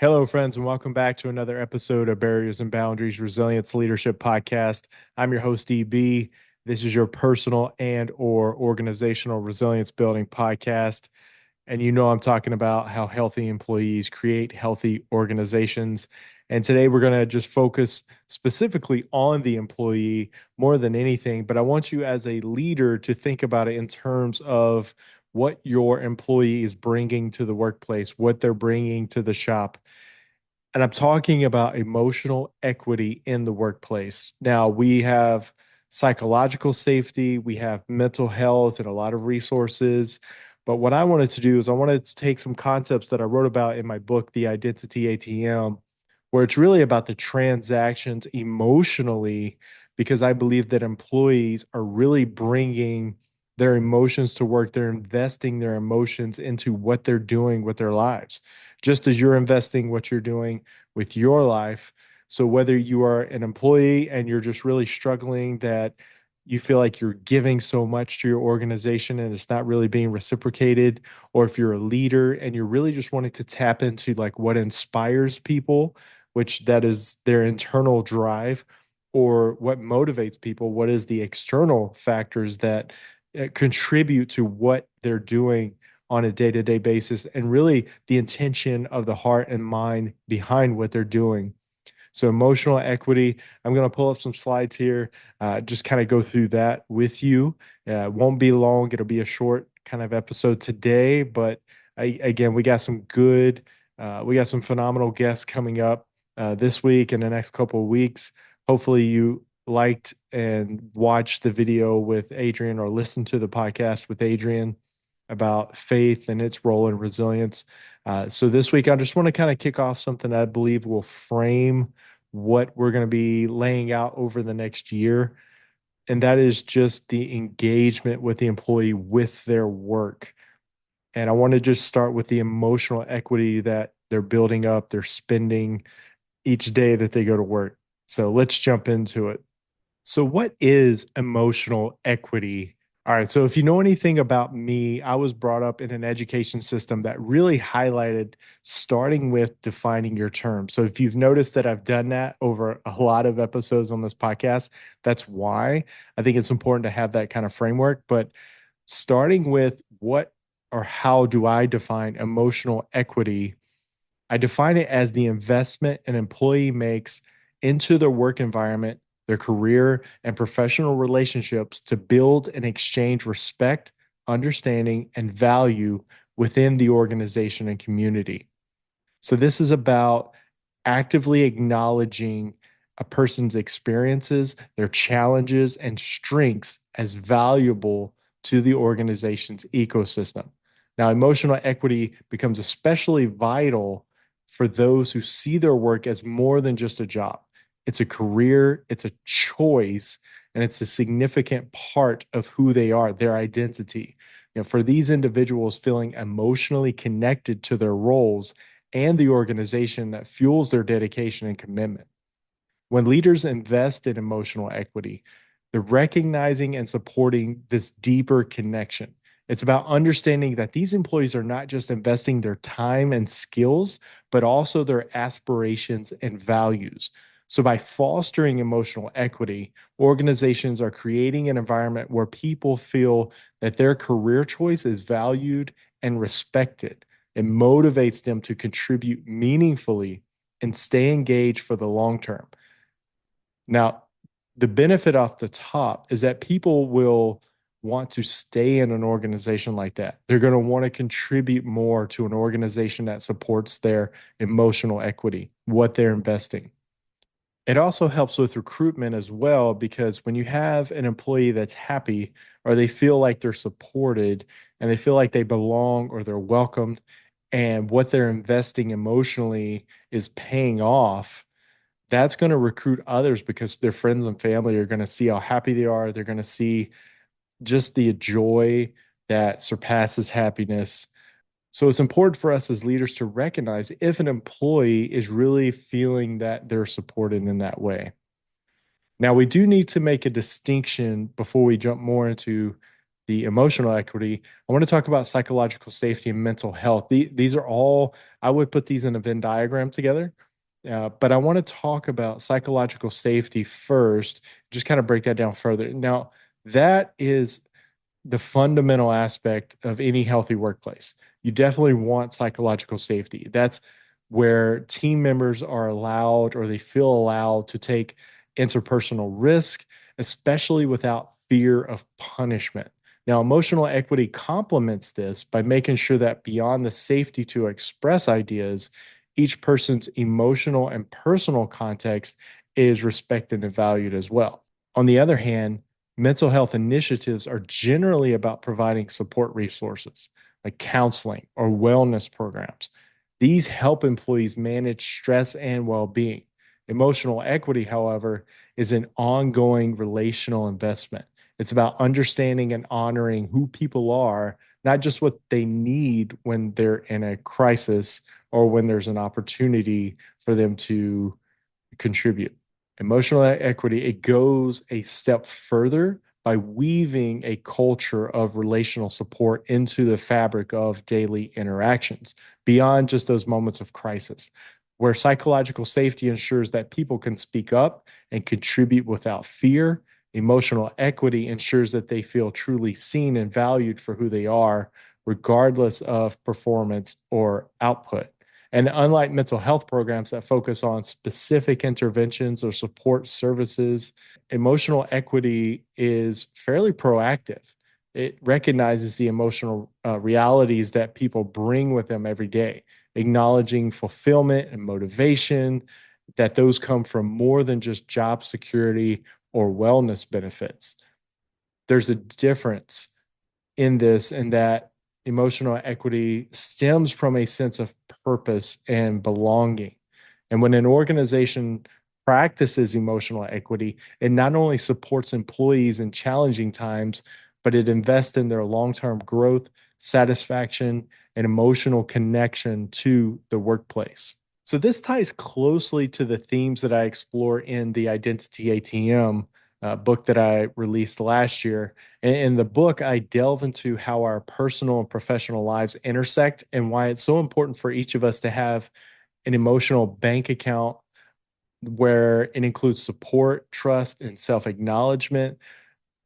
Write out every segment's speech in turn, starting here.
Hello, friends, and welcome back to another episode of Barriers and Boundaries Resilience Leadership Podcast. I'm your host, EB. This is your personal and/or organizational resilience building podcast. And you know I'm talking about how healthy employees create healthy organizations. And today we're going to just focus specifically on the employee more than anything. But I want you as a leader to think about it in terms of what your employee is bringing to the workplace, what they're bringing to the shop. And I'm talking about emotional equity in the workplace. Now, we have psychological safety, we have mental health, and a lot of resources. But what I wanted to do is I wanted to take some concepts that I wrote about in my book, The Identity ATM, where it's really about the transactions emotionally, because I believe that employees are really bringing their emotions to work. They're investing their emotions into what they're doing with their lives, just as you're investing what you're doing with your life. So whether you are an employee and you're just really struggling that you feel like you're giving so much to your organization and it's not really being reciprocated, or if you're a leader and you're really just wanting to tap into like what inspires people, which that is their internal drive, or what motivates people, what is the external factors that contribute to what they're doing on a day-to-day basis, and really the intention of the heart and mind behind what they're doing. So emotional equity, I'm going to pull up some slides here, just kind of go through that with you. It won't be long. It'll be a short kind of episode today, but again, we got some phenomenal guests coming up this week and the next couple of weeks. Hopefully you liked and watched the video with Adrian or listened to the podcast with Adrian about faith and its role in resilience. So this week, I just want to kind of kick off something I believe will frame what we're going to be laying out over the next year. And that is just the engagement with the employee with their work. And I want to just start with the emotional equity that they're building up, they're spending each day that they go to work. So let's jump into it. So, what is emotional equity? All right. So, if you know anything about me, I was brought up in an education system that really highlighted starting with defining your terms. So, if you've noticed that I've done that over a lot of episodes on this podcast, that's why I think it's important to have that kind of framework. But starting with what or how do I define emotional equity? I define it as the investment an employee makes into their work environment, their career, and professional relationships to build and exchange respect, understanding, and value within the organization and community. So, this is about actively acknowledging a person's experiences, their challenges, and strengths as valuable to the organization's ecosystem. Now, emotional equity becomes especially vital for those who see their work as more than just a job. It's a career, it's a choice, and it's a significant part of who they are, their identity. For these individuals, feeling emotionally connected to their roles and the organization that fuels their dedication and commitment. When leaders invest in emotional equity, they're recognizing and supporting this deeper connection. It's about understanding that these employees are not just investing their time and skills, but also their aspirations and values. So, by fostering emotional equity, organizations are creating an environment where people feel that their career choice is valued and respected. It motivates them to contribute meaningfully and stay engaged for the long term. Now, the benefit off the top is that people will want to stay in an organization like that. They're going to want to contribute more to an organization that supports their emotional equity, what they're investing. It also helps with recruitment as well, because when you have an employee that's happy or they feel like they're supported and they feel like they belong or they're welcomed and what they're investing emotionally is paying off, that's going to recruit others because their friends and family are going to see how happy they are. They're going to see just the joy that surpasses happiness. So it's important for us as leaders to recognize if an employee is really feeling that they're supported in that way. Now, we do need to make a distinction before we jump more into the emotional equity, I want to talk about psychological safety and mental health. These are all, I would put these in a Venn diagram together. But I want to talk about psychological safety first, just kind of break that down further. Now, that is the fundamental aspect of any healthy workplace. You definitely want psychological safety. That's where team members are allowed or they feel allowed to take interpersonal risk, especially without fear of punishment. Now, emotional equity complements this by making sure that beyond the safety to express ideas, each person's emotional and personal context is respected and valued as well. On the other hand, mental health initiatives are generally about providing support resources like counseling or wellness programs. These help employees manage stress and well being. Emotional equity, however, is an ongoing relational investment. It's about understanding and honoring who people are, not just what they need when they're in a crisis or when there's an opportunity for them to contribute. Emotional equity, it goes a step further by weaving a culture of relational support into the fabric of daily interactions beyond just those moments of crisis, where psychological safety ensures that people can speak up and contribute without fear. Emotional equity ensures that they feel truly seen and valued for who they are, regardless of performance or output. And unlike mental health programs that focus on specific interventions or support services, emotional equity is fairly proactive. It recognizes the emotional realities that people bring with them every day, acknowledging fulfillment and motivation, that those come from more than just job security or wellness benefits. There's a difference in this, and that emotional equity stems from a sense of purpose and belonging. And when an organization practices emotional equity, it not only supports employees in challenging times, but it invests in their long term growth, satisfaction, and emotional connection to the workplace. So, this ties closely to the themes that I explore in the Identity ATM book that I released last year. In the book, I delve into how our personal and professional lives intersect and why it's so important for each of us to have an emotional bank account where it includes support, trust, and self acknowledgement.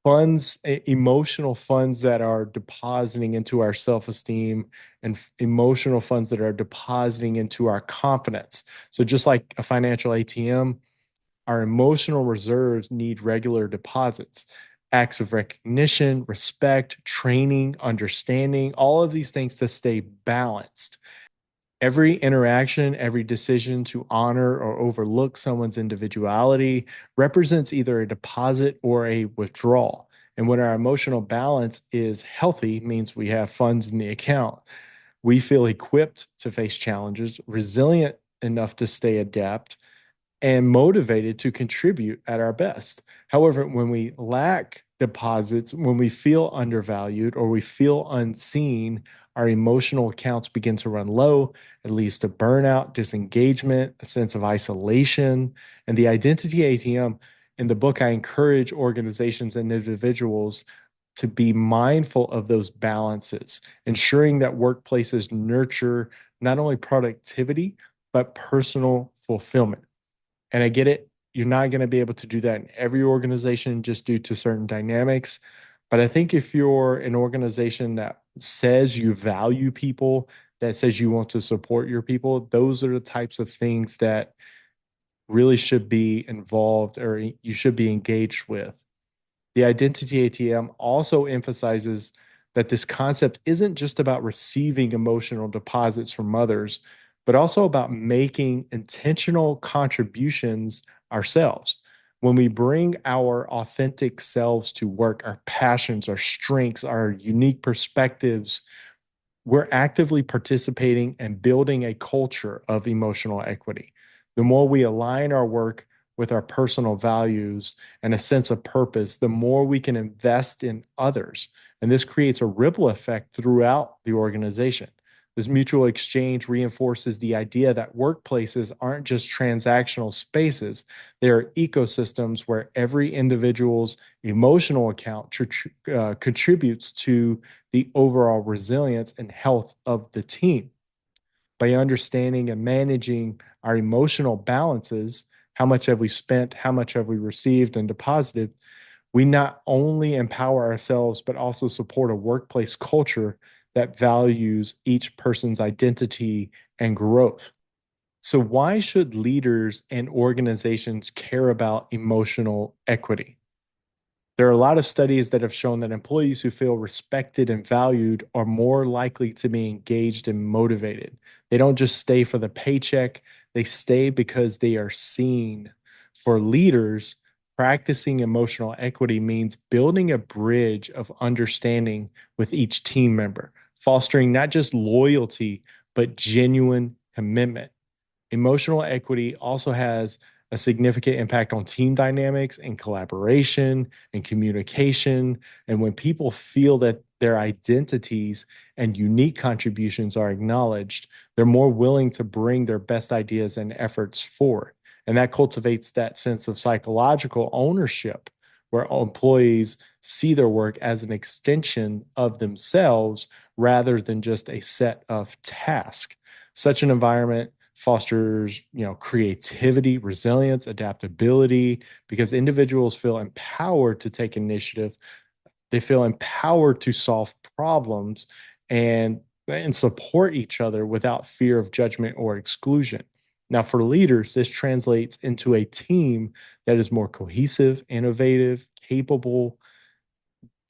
Funds, emotional funds that are depositing into our self esteem, and emotional funds that are depositing into our confidence. So, just like a financial ATM, our emotional reserves need regular deposits, acts of recognition, respect, training, understanding, all of these things to stay balanced. Every interaction, every decision to honor or overlook someone's individuality represents either a deposit or a withdrawal. And when our emotional balance is healthy, means we have funds in the account. We feel equipped to face challenges, resilient enough to stay adept, and motivated to contribute at our best. However, when we lack deposits, when we feel undervalued or we feel unseen, our emotional accounts begin to run low. It leads to burnout, disengagement, a sense of isolation. And the Identity ATM, in the book, I encourage organizations and individuals to be mindful of those balances, ensuring that workplaces nurture not only productivity, but personal fulfillment. And I get it. You're not going to be able to do that in every organization just due to certain dynamics. But I think if you're an organization that says you value people, that says you want to support your people, those are the types of things that really should be involved or you should be engaged with. The Identity ATM also emphasizes that this concept isn't just about receiving emotional deposits from others, but also about making intentional contributions ourselves. When we bring our authentic selves to work, our passions, our strengths, our unique perspectives, we're actively participating and building a culture of emotional equity. The more we align our work with our personal values and a sense of purpose, the more we can invest in others. And this creates a ripple effect throughout the organization. This mutual exchange reinforces the idea that workplaces aren't just transactional spaces, they are ecosystems where every individual's emotional account contributes to the overall resilience and health of the team. By understanding and managing our emotional balances, how much have we spent, how much have we received and deposited, we not only empower ourselves, but also support a workplace culture that values each person's identity and growth. So, why should leaders and organizations care about emotional equity? There are a lot of studies that have shown that employees who feel respected and valued are more likely to be engaged and motivated. They don't just stay for the paycheck, they stay because they are seen. For leaders, practicing emotional equity means building a bridge of understanding with each team member, fostering not just loyalty, but genuine commitment. Emotional equity also has a significant impact on team dynamics and collaboration and communication. And when people feel that their identities and unique contributions are acknowledged, they're more willing to bring their best ideas and efforts forward. And that cultivates that sense of psychological ownership where employees see their work as an extension of themselves rather than just a set of tasks. Such an environment fosters, creativity, resilience, adaptability, because individuals feel empowered to take initiative. They feel empowered to solve problems and support each other without fear of judgment or exclusion. Now, for leaders, this translates into a team that is more cohesive, innovative, capable,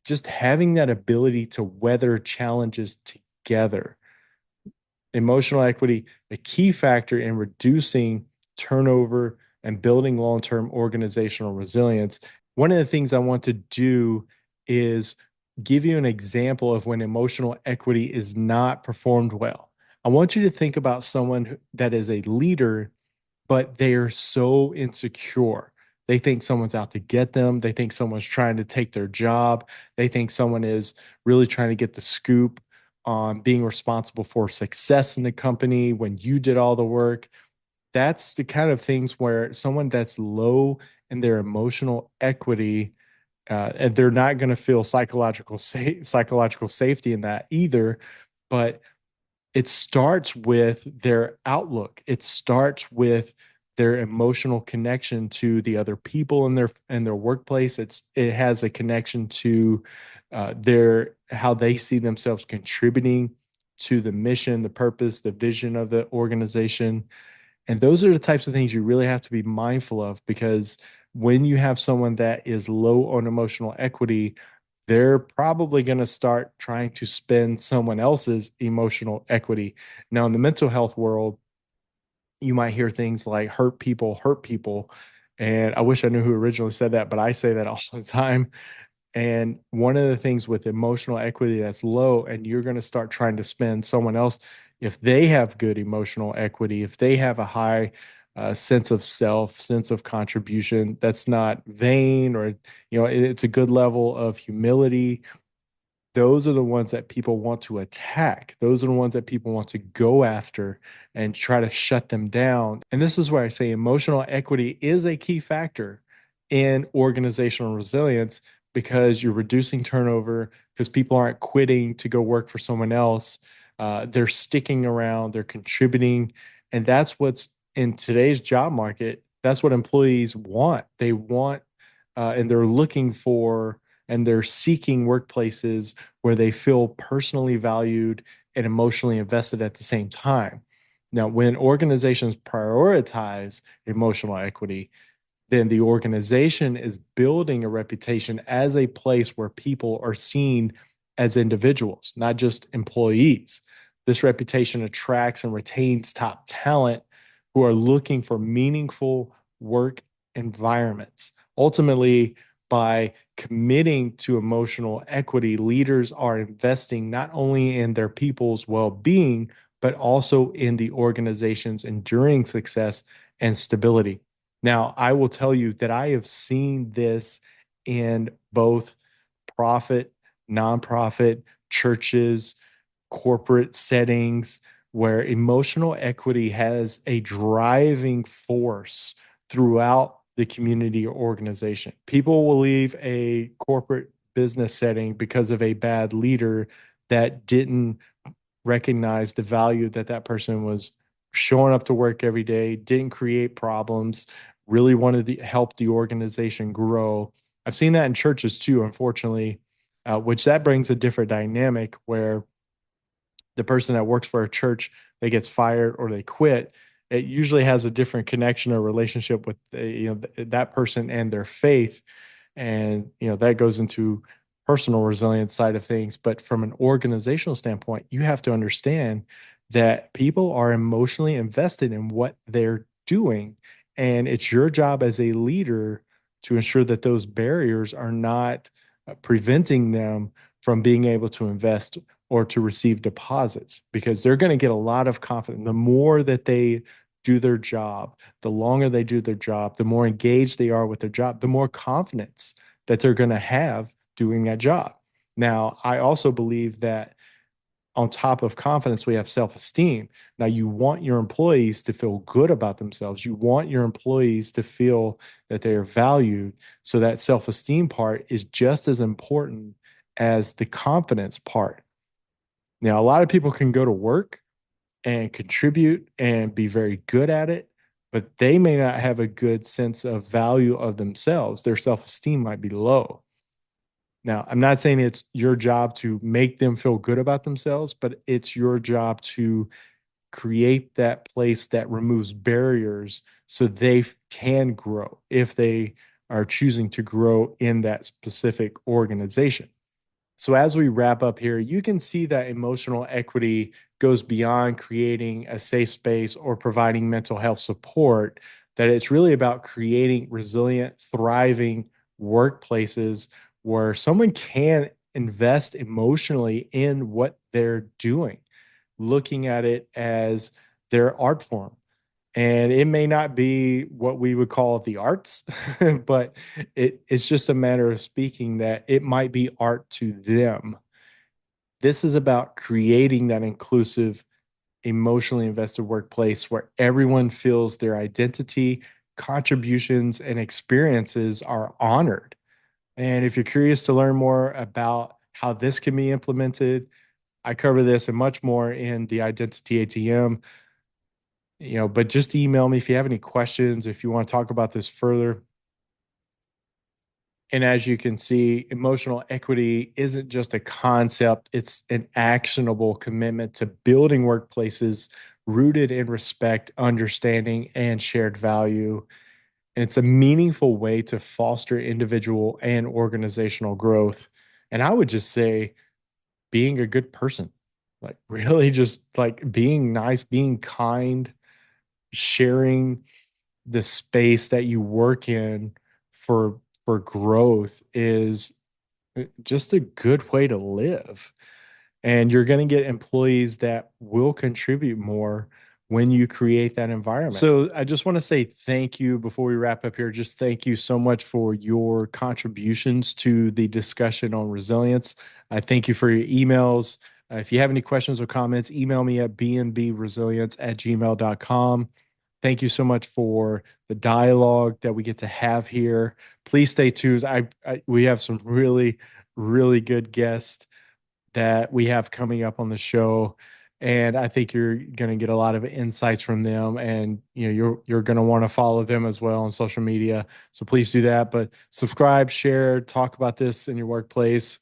just having that ability to weather challenges together. Emotional equity, a key factor in reducing turnover and building long term organizational resilience. One of the things I want to do is give you an example of when emotional equity is not performed well. I want you to think about someone that is a leader, but they are so insecure. They think someone's out to get them. They think someone's trying to take their job. They think someone is really trying to get the scoop on being responsible for success in the company when you did all the work. That's the kind of things where someone that's low in their emotional equity, and they're not going to feel psychological safety in that either. But it starts with their outlook. It starts with their emotional connection to the other people in their workplace. It has a connection to their how they see themselves contributing to the mission, the purpose, the vision of the organization. And those are the types of things you really have to be mindful of, because when you have someone that is low on emotional equity, they're probably going to start trying to spend someone else's emotional equity. Now, in the mental health world, you might hear things like hurt people hurt people. And I wish I knew who originally said that, but I say that all the time. And one of the things with emotional equity that's low, and you're going to start trying to spend someone else, if they have good emotional equity, if they have a high sense of self, sense of contribution, that's not vain, or, it's a good level of humility, those are the ones that people want to attack. Those are the ones that people want to go after and try to shut them down. And this is why I say emotional equity is a key factor in organizational resilience, because you're reducing turnover, because people aren't quitting to go work for someone else. They're sticking around, they're contributing. And that's what's in today's job market. That's what employees want. They want, and they're looking for, and they're seeking workplaces where they feel personally valued and emotionally invested at the same time. Now, when organizations prioritize emotional equity, then the organization is building a reputation as a place where people are seen as individuals, not just employees. This reputation attracts and retains top talent who are looking for meaningful work environments. Ultimately, by committing to emotional equity, leaders are investing not only in their people's well being, but also in the organization's enduring success and stability. Now, I will tell you that I have seen this in both profit, nonprofit, churches. corporate settings where emotional equity has a driving force throughout the community or organization. People will leave a corporate business setting because of a bad leader that didn't recognize the value that that person was showing up to work every day, didn't create problems, really wanted to help the organization grow. I've seen that in churches too, unfortunately, which that brings a different dynamic where the person that works for a church that gets fired or they quit, it usually has a different connection or relationship with that person and their faith, and that goes into personal resilience side of things. But from an organizational standpoint, you have to understand that people are emotionally invested in what they're doing, and it's your job as a leader to ensure that those barriers are not preventing them from being able to invest or to receive deposits, because they're going to get a lot of confidence. The more that they do their job, the longer they do their job, the more engaged they are with their job, the more confidence that they're going to have doing that job. Now, I also believe that on top of confidence, we have self esteem. Now, you want your employees to feel good about themselves. You want your employees to feel that they are valued. So, that self esteem part is just as important as the confidence part. Now, a lot of people can go to work and contribute and be very good at it, but they may not have a good sense of value of themselves. Their self esteem might be low. Now, I'm not saying it's your job to make them feel good about themselves, but it's your job to create that place that removes barriers so they can grow if they are choosing to grow in that specific organization. So, as we wrap up here, you can see that emotional equity goes beyond creating a safe space or providing mental health support, that it's really about creating resilient, thriving workplaces where someone can invest emotionally in what they're doing, looking at it as their art form. And it may not be what we would call the arts, but it's just a matter of speaking that it might be art to them. This is about creating that inclusive, emotionally invested workplace where everyone feels their identity, contributions, and experiences are honored. And if you're curious to learn more about how this can be implemented, I cover this and much more in the Identity ATM. But just email me if you have any questions, if you want to talk about this further. And as you can see, emotional equity isn't just a concept, it's an actionable commitment to building workplaces rooted in respect, understanding, and shared value. And it's a meaningful way to foster individual and organizational growth. And I would just say being a good person, like really just like being nice, being kind, sharing the space that you work in for growth is just a good way to live. And you're going to get employees that will contribute more when you create that environment. So I just want to say thank you before we wrap up here. Just thank you so much for your contributions to the discussion on resilience. I thank you for your emails. If you have any questions or comments, email me at bnbresilience@gmail.com. Thank you so much for the dialogue that we get to have here. Please stay tuned. We have some really, really good guests that we have coming up on the show, and I think you're going to get a lot of insights from them, and you're going to want to follow them as well on social media. So please do that. But subscribe, share, talk about this in your workplace.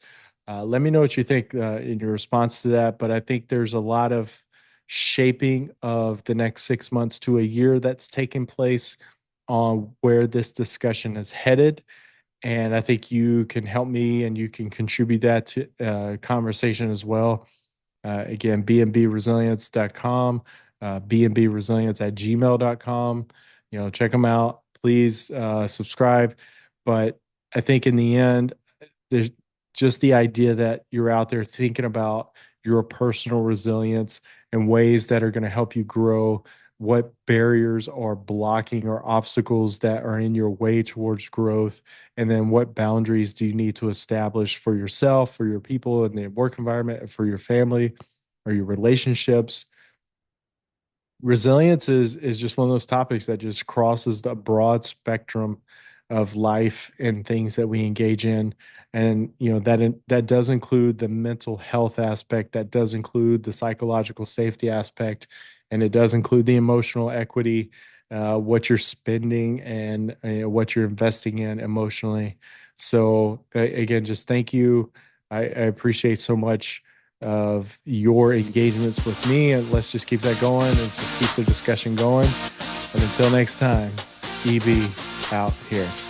Let me know what you think in your response to that. But I think there's a lot of shaping of the next 6 months to a year that's taking place on where this discussion is headed. And I think you can help me and you can contribute that to conversation as well. Again, bnbresilience.com, bnbresilience@gmail.com. Check them out. Please subscribe. But I think in the end, there's just the idea that you're out there thinking about your personal resilience and ways that are going to help you grow, what barriers are blocking or obstacles that are in your way towards growth, and then what boundaries do you need to establish for yourself, for your people in the work environment, and for your family. or your relationships. Resilience is just one of those topics that just crosses the broad spectrum of life and things that we engage in. And that does include the mental health aspect, that does include the psychological safety aspect, and it does include the emotional equity, what you're spending and what you're investing in emotionally. So again, just thank you. I appreciate so much of your engagements with me, and let's just keep that going and just keep the discussion going. And until next time, EB out here.